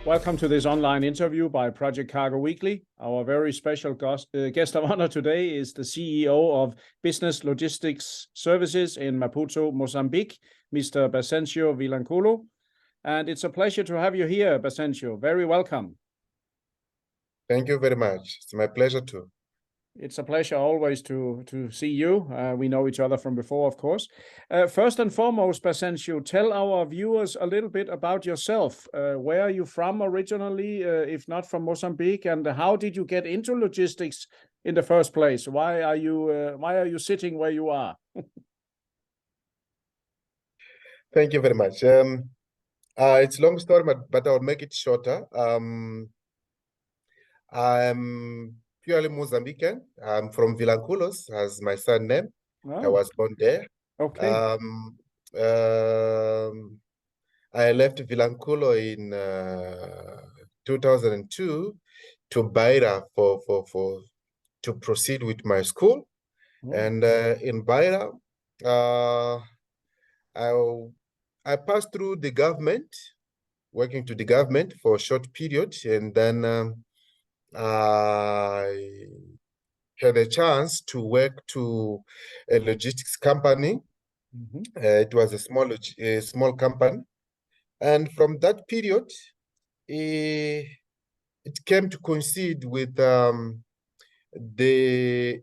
Welcome to this online interview by Project Cargo Weekly. Our very special guest of honor today is the CEO of Business Logistics Services in Maputo, Mozambique, Mr. Bercencio Vilanculo. And it's a pleasure to have you here, Bercencio. Very welcome. Thank you very much. It's my pleasure too. It's a pleasure always to see you. We know each other from before, of course. First and foremost, Bercencio, tell our viewers a little bit about yourself. Where are you from originally, if not from Mozambique, and how did you get into logistics in the first place? Why are you sitting where you are? Thank you very much. It's a long story, but I'll make it shorter. I'm purely Mozambican. I'm from Vilanculo, as my son name. I was born there. Okay. I left Vilanculo in 2002 to Beira to proceed with my school. And in Beira, I passed through the government, working to the government for a short period, and then I had a chance to work to a logistics company. It was a small company, and from that period, it came to coincide with the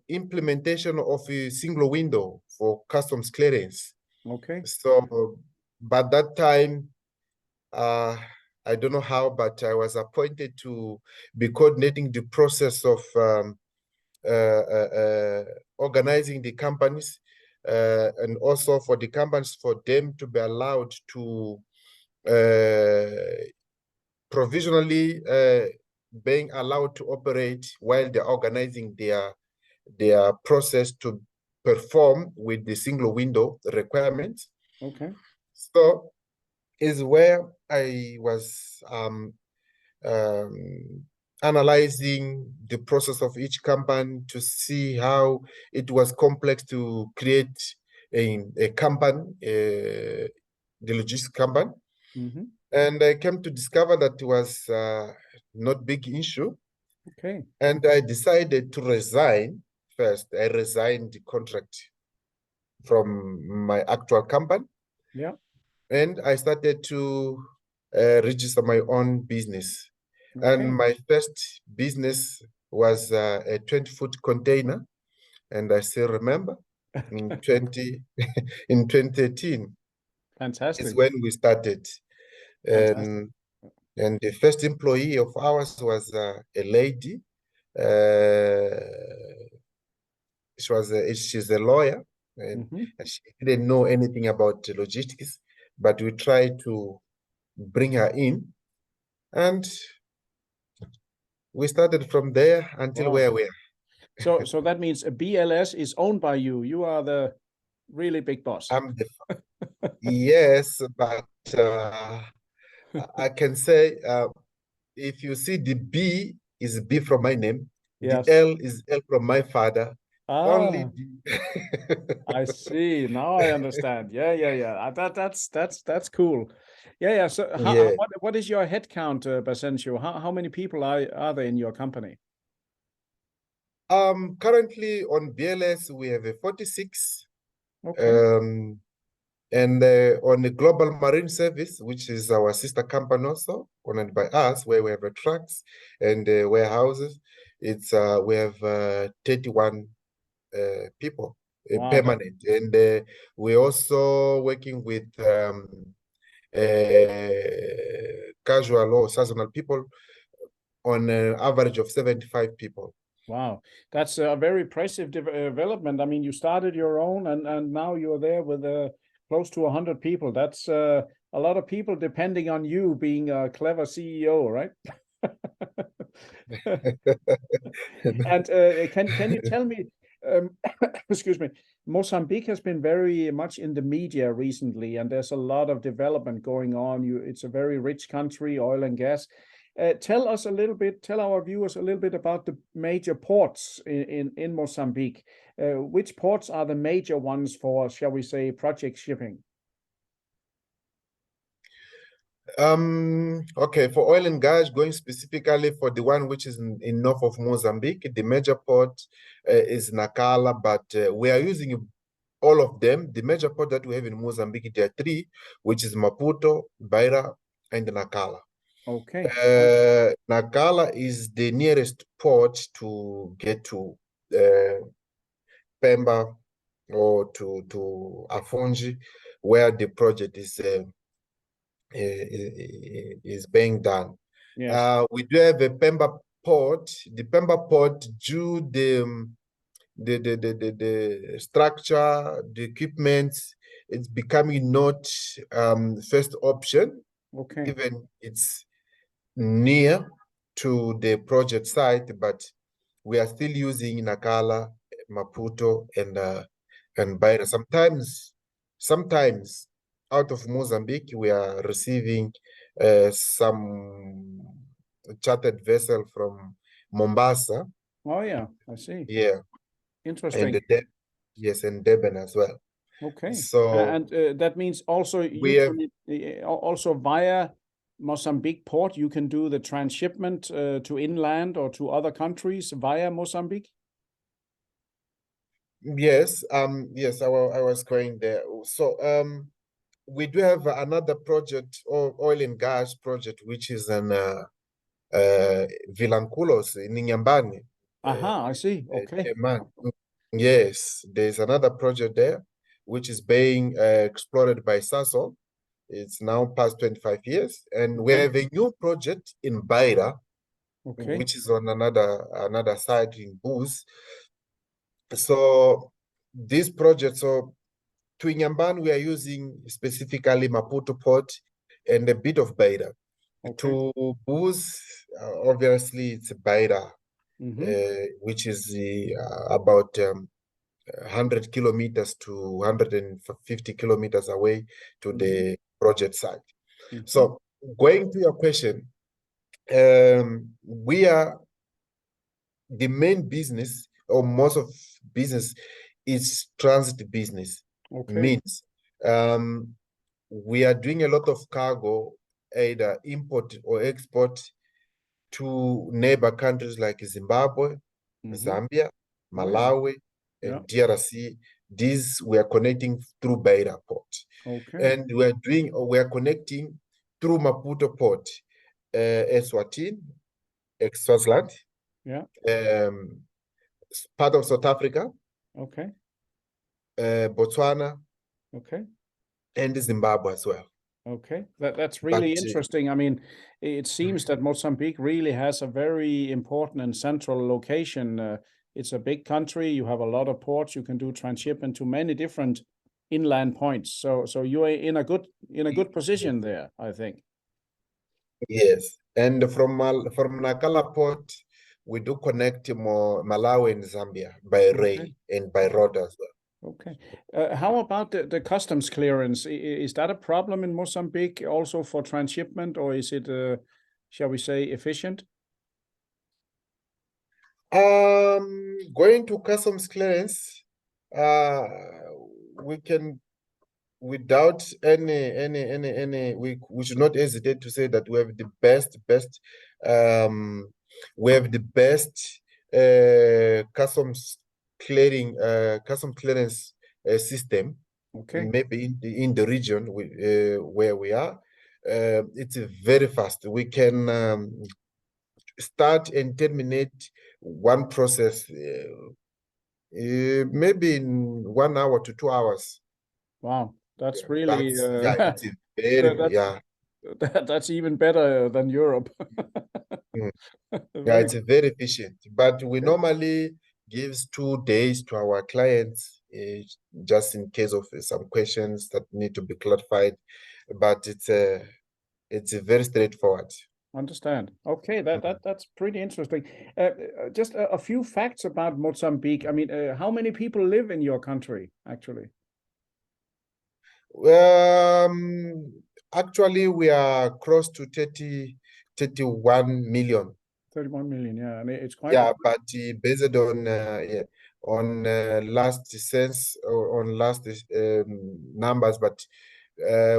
implementation of a single window for customs clearance. Okay. So, by that time, I don't know how, but I was appointed to be coordinating the process of organizing the companies, and also for the companies, for them to be allowed to provisionally being allowed to operate while they're organizing their process to perform with the single window requirements. Okay. So is where I was analyzing the process of each company to see how it was complex to create a company, the logistics company. And I came to discover that it was not big issue. Okay. And I decided to resign first. I resigned the contract from my actual company. Yeah. And I started to register my own business. Okay. And my first business was a 20-foot container, and I still remember in 2013. Fantastic. Is when we started. And the first employee of ours was a lady. She's a lawyer, and she didn't know anything about logistics, but we tried to bring her in, and we started from there until where we are. So that means a BLS is owned by you. You are the really big boss. I'm the yes, but I can say if you see the B is B from my name, yes. The L is L from my father. Only I see. Now I understand. Yeah. That's cool. Yeah. So what is your head count, Bercencio? How many people are there in your company? Currently on BLS we have a 46. Okay. And on the Global Marine Service, which is our sister company also, owned by us, where we have trucks and warehouses, it's we have 31 people permanent, and we're also working with casual or seasonal people on an average of 75 people. Wow, that's a very impressive development. I mean, you started your own, and now you're there with close to 100 people. That's a lot of people depending on you being a clever CEO, right? And can you tell me, excuse me, Mozambique has been very much in the media recently, and there's a lot of development going on. It's a very rich country, oil and gas. Tell our viewers a little bit about the major ports in Mozambique. Which ports are the major ones for, shall we say, project shipping? Okay, for oil and gas, going specifically for the one which is in north of Mozambique, the major port is Nacala, but we are using all of them. The major port that we have in Mozambique, there are three, which is Maputo, Beira, and Nacala. Okay. Nacala is the nearest port to get to Pemba or to Afonji, where the project is being done. Yes. We do have a Pemba port. The Pemba port, due the structure, the equipment, it's becoming not first option, Okay. even it's near to the project site, but we are still using Nacala, Maputo, and Beira. Sometimes out of Mozambique, we are receiving some chartered vessel from Mombasa. Oh yeah, I see. Yeah, Interesting. yes, and Durban as well. Okay. So And that means also we you have, can also via Mozambique port, you can do the transshipment to inland or to other countries via Mozambique. yes, yes, I was going there. So we do have another project, oil and gas project, which is an Vilanculos in Nyambani. Aha, I see. Okay. Yes, there's another project there, which is being explored by Sasol. It's now past 25 years, and we Okay. have a new project in Beira, Okay. which is on another site in Booz. So this project, so to Nyambani, we are using specifically Maputo port and a bit of Beira. Okay. To Booz, obviously it's Beira, which is about 100 kilometers to 150 kilometers away to the project site. So going to your question, we are the main business, or most of business is transit business. Okay. Means we are doing a lot of cargo, either import or export, to neighbor countries like Zimbabwe, Zambia, Malawi, and DRC. These we are connecting through Beira port. Okay. And we are connecting through Maputo port, Eswatini, Swaziland, Yeah. part of South Africa, Okay. Botswana, Okay. and Zimbabwe as well. Okay, that's really interesting. I mean, it seems that Mozambique really has a very important and central location. It's a big country. You have a lot of ports. You can do transshipment to many different inland points. So you are in a good position there, I think. Yes, and from Nacala port, we do connect more Malawi and Zambia by rail and by road as well. Okay. How about the customs clearance? Is that a problem in Mozambique also for transshipment, or is it, shall we say, efficient? Going to customs clearance, we can, without we should not hesitate to say that we have the best customs clearance system, maybe in the region where we are. It's very fast. We can start and terminate one process maybe in 1 hour to 2 hours. Wow, that's really it's very that's even better than Europe. Yeah, it's very efficient, but we normally gives 2 days to our clients, just in case of some questions that need to be clarified. But it's very straightforward. Understand. Okay, that's pretty interesting. Just a few facts about Mozambique. I mean, how many people live in your country, actually? Actually, we are close to 31 million. 31 million, yeah, and it's quite. Yeah, but based on last sense or on last numbers, but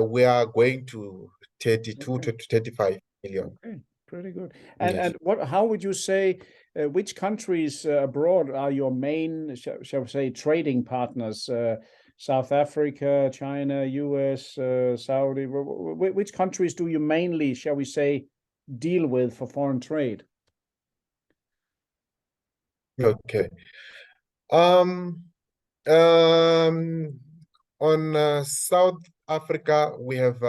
we are going to 32 to 35 million. Okay, pretty good. Yes. And how would you say, which countries abroad are your main, shall we say, trading partners? South Africa, China, US, Saudi. Which countries do you mainly, shall we say, deal with for foreign trade? Okay. On South Africa, we have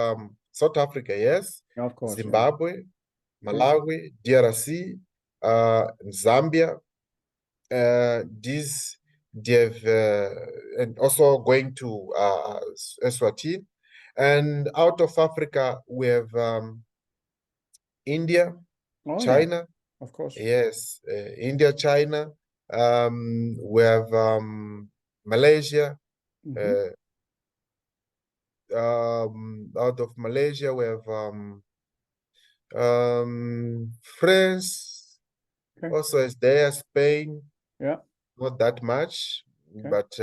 South Africa, yes, Of course, yeah. Zimbabwe, Malawi, DRC, Zambia. These they've and also going to Eswatini, and out of Africa we have India, Oh, yeah, China. of course. Yes, India, China. We have Malaysia. Mhm. Out of Malaysia, we have France. Okay. Also is there. Spain, Yeah. not that much, Okay. but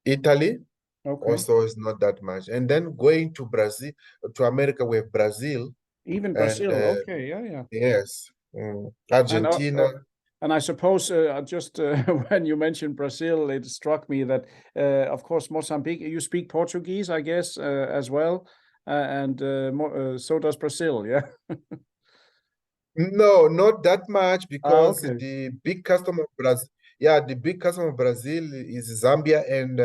Italy Okay. also is not that much. And then going to Brazil, to America, we have Brazil. Even And Brazil. Okay. Yeah. Yeah. yes, And Argentina. and I suppose just when you mentioned Brazil, it struck me that, of course, Mozambique, you speak Portuguese, I guess, as well. And so does Brazil, yeah? No, not that much, because Okay. the big customer of Brazil, yeah, the big customer of Brazil is Zambia and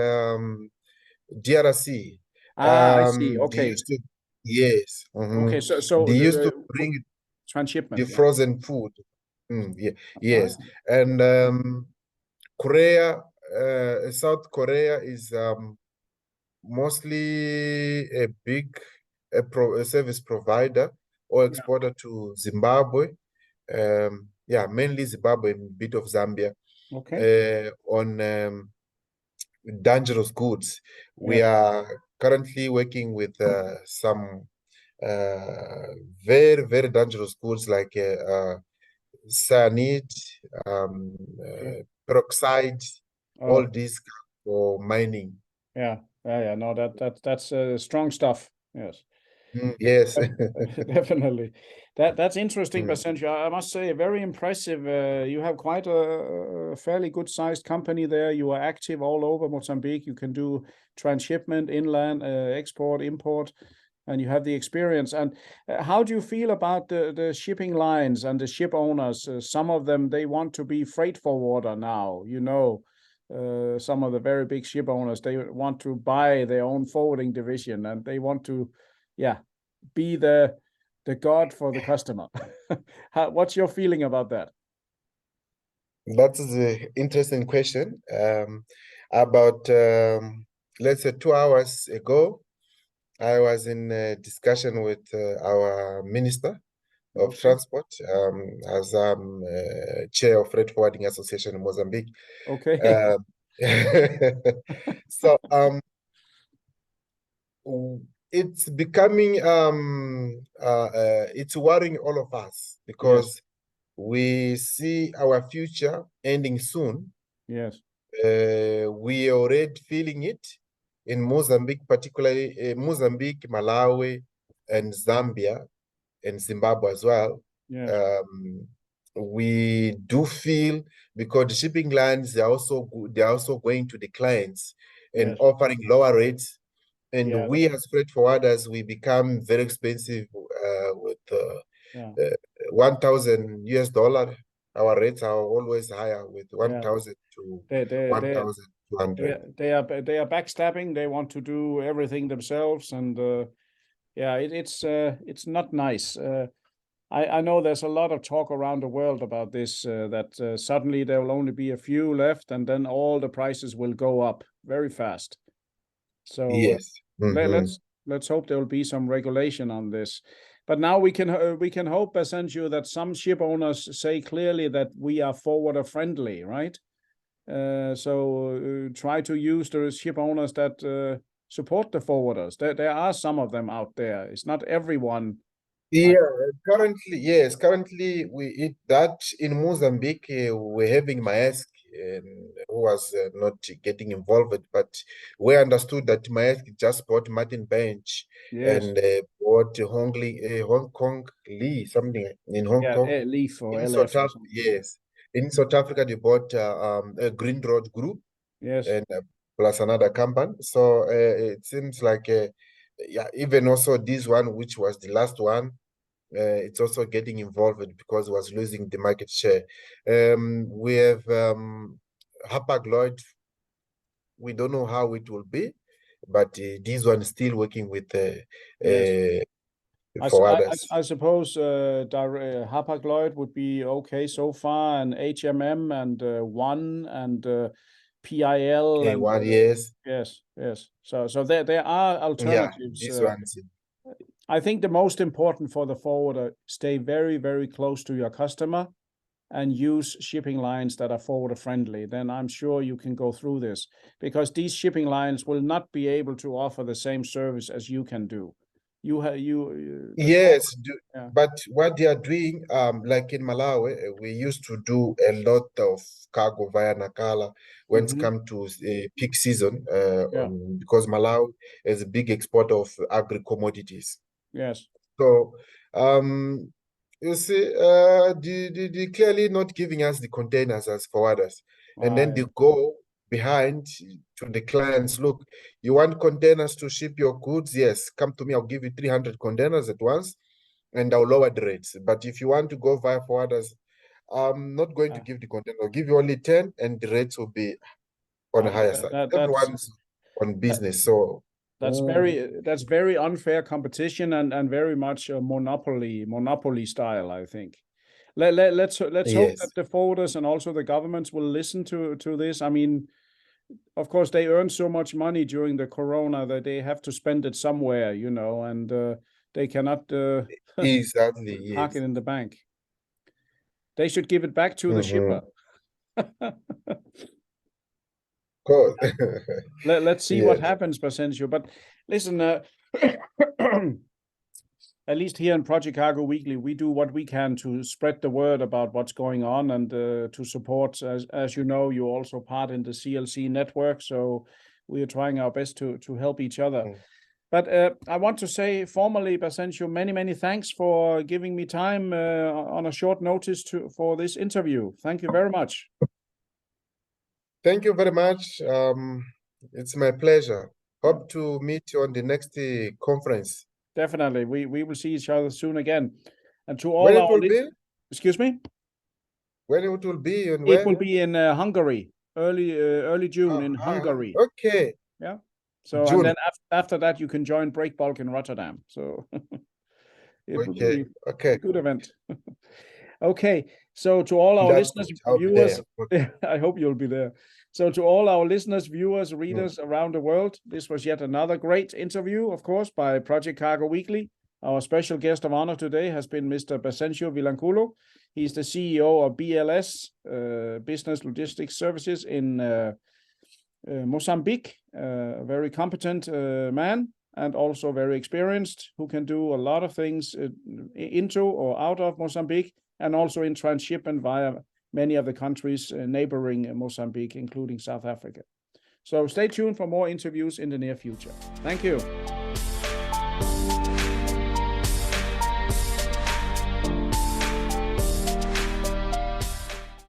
DRC. I see. They Okay. used to, yes, Okay. So they used to the bring transshipment, the yeah. frozen food. Yeah, yes. Ah, And Korea, South Korea is mostly a big a service provider or yeah. exporter to Zimbabwe. Yeah, mainly Zimbabwe and a bit of Zambia. Okay. On dangerous goods. We Yes. are currently working with some very, very dangerous goods like cyanide, Okay. peroxide, all Oh, these for mining. yeah. Yeah. Yeah. No, that's strong stuff. Yes. Yes. Definitely. That's interesting, Mm. Bercencio. I must say, very impressive. You have quite a fairly good-sized company there. You are active all over Mozambique. You can do transshipment, inland, export, import, and you have the experience. And how do you feel about the shipping lines and the ship owners? Some of them, they want to be freight forwarder now, some of the very big ship owners, they want to buy their own forwarding division, and they want to, yeah, be the god for the customer. What's your feeling about that? That is an interesting question. About let's say 2 hours ago, I was in a discussion with our Minister of Okay. Transport, as chair of Freight Forwarding Association in Mozambique. Okay. So it's becoming it's worrying all of us, Yes. because we see our future ending soon. Yes. We are already feeling it in Mozambique, particularly Mozambique, Malawi, and Zambia, and Zimbabwe as well. Yes. We do feel, because the shipping lines, they're also going to the clients and Yes. offering lower rates. And Yeah. we as freight forwarders, we become very expensive with Yeah. 1,000 US dollar. Our rates are always higher with Yeah. 1,000 to They 1,200. they are backstabbing. They want to do everything themselves, and yeah, it's not nice. I know there's a lot of talk around the world about this, that suddenly there will only be a few left, and then all the prices will go up very fast. So Yes. Mhm. let's hope there will be some regulation on this. But now we can hope, Bercencio, that some ship owners say clearly that we are forwarder friendly, right? So try to use the ship owners that support the forwarders. There are some of them out there. It's not everyone. Yeah, currently, yes, currently we eat that in Mozambique. We're having Maersk, who was not getting involved, but we understood that Maersk just bought Martin Bench Yes. and bought Hong Kong Lee, something in Hong Kong. Leaf or In LF South or Africa, something. yes. In South Africa, they bought a Green Road Group Yes. and plus another company. So it seems like, yeah, even also this one, which was the last one, it's also getting involved because it was losing the market share. We have Hapag-Lloyd. We don't know how it will be, but this one is still working with Yes. for others. I suppose Hapag-Lloyd would be okay so far, and HMM and One and PIL and One, yes. yes. So there are Yeah, alternatives. this one's I think the most important for the forwarder, stay very, very close to your customer and use shipping lines that are forwarder friendly. Then I'm sure you can go through this, because these shipping lines will not be able to offer the same service as you can do. yes, Yeah. but what they are doing, like in Malawi, we used to do a lot of cargo via Nakala when it comes to peak season, Yeah. because Malawi is a big exporter of agri-commodities. Yes. So, you see, they clearly not giving us the containers as forwarders, and then they go behind to the clients. Look, you want containers to ship your goods? Yes, come to me. I'll give you 300 containers at once, and I'll lower the rates. But if you want to go via forwarders, I'm not going to give the container. I'll give you only 10, and the rates will be on a higher side. Everyone's on business, so. That's very unfair competition and very much a monopoly style, I think. Let's hope that the forwarders and also the governments will listen to this. I mean, of course, they earn so much money during the corona that they have to spend it somewhere, and they cannot Exactly, park yes. it in the bank. They should give it back to the shipper. Cool. Let's see what happens, Bercencio. But listen, at least here in Project Cargo Weekly, we do what we can to spread the word about what's going on and to support. As you know, you're also part in the CLC network, so we are trying our best to help each other. But I want to say formally, Bercencio, many thanks for giving me time on a short notice for this interview. Thank you very much. Thank you very much. It's my pleasure. Hope to meet you on the next conference. Definitely. We will see each other soon again. And to all when it will be? Excuse me? When it will be and where? It will be in Hungary, early June in Hungary. Okay. Yeah. So June. And then after that, you can join Breakbulk in Rotterdam. So it will be a good event. Okay. So to all our listeners, viewers, I hope you'll be there. So to all our listeners, viewers, readers around the world, this was yet another great interview, of course, by Project Cargo Weekly. Our special guest of honor today has been Mr. Bercencio Vilanculo. He's the CEO of BLS, Business Logistics Services in Mozambique, a very competent man and also very experienced, who can do a lot of things into or out of Mozambique, and also in transshipment via many of the countries neighboring Mozambique, including South Africa. So stay tuned for more interviews in the near future. Thank you.